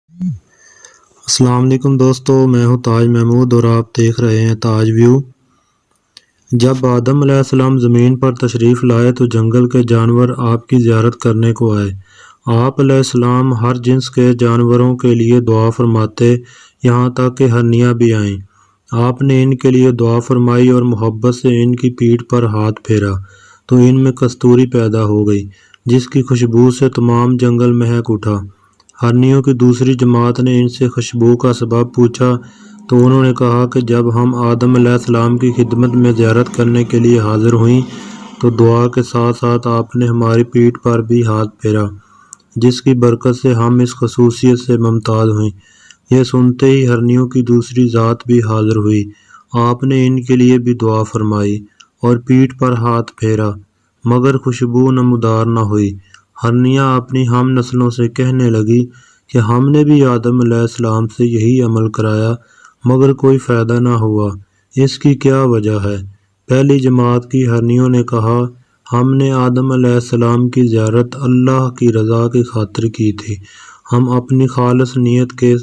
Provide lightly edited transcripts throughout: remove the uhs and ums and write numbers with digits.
السلام علیکم دوستو، میں ہوں تاج محمود اور آپ دیکھ رہے ہیں تاج ویو۔ جب آدم علیہ السلام زمین پر تشریف لائے تو جنگل کے جانور آپ کی زیارت کرنے کو آئے۔ آپ علیہ السلام ہر جنس کے جانوروں کے لیے دعا فرماتے، یہاں تک کہ ہرنیاں بھی آئیں۔ آپ نے ان کے لیے دعا فرمائی اور محبت سے ان کی پیٹھ پر ہاتھ پھیرا تو ان میں کستوری پیدا ہو گئی، جس کی خوشبو سے تمام جنگل مہک اٹھا۔ ہرنیوں کی دوسری جماعت نے ان سے خوشبو کا سبب پوچھا تو انہوں نے کہا کہ جب ہم آدم علیہ السلام کی خدمت میں زیارت کرنے کے لیے حاضر ہوئیں تو دعا کے ساتھ ساتھ آپ نے ہماری پیٹھ پر بھی ہاتھ پھیرا، جس کی برکت سے ہم اس خصوصیت سے ممتاز ہوئیں۔ یہ سنتے ہی ہرنیوں کی دوسری ذات بھی حاضر ہوئی۔ آپ نے ان کے لیے بھی دعا فرمائی اور پیٹھ پر ہاتھ پھیرا، مگر خوشبو نمودار نہ ہوئی۔ ہرنیاں اپنی ہم نسلوں سے کہنے لگی کہ ہم نے بھی آدم علیہ السلام سے یہی عمل کرایا مگر کوئی فائدہ نہ ہوا، اس کی کیا وجہ ہے؟ پہلی جماعت کی ہرنیوں نے کہا، ہم نے آدم علیہ السلام کی زیارت اللہ کی رضا کی خاطر کی تھی، ہم اپنی خالص نیت کے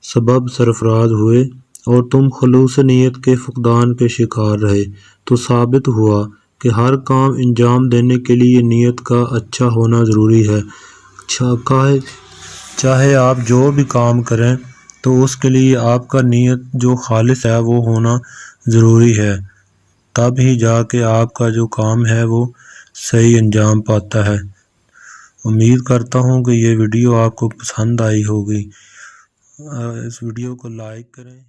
سبب سرفراز ہوئے اور تم خلوص نیت کے فقدان کے شکار رہے، تو ثابت ہوا کہ ہر کام انجام دینے کے لیے نیت کا اچھا ہونا ضروری ہے۔ چاہے آپ جو بھی کام کریں تو اس کے لیے آپ کا نیت جو خالص ہے وہ ہونا ضروری ہے، تب ہی جا کے آپ کا جو کام ہے وہ صحیح انجام پاتا ہے۔ امید کرتا ہوں کہ یہ ویڈیو آپ کو پسند آئی ہوگی۔ اس ویڈیو کو لائک کریں۔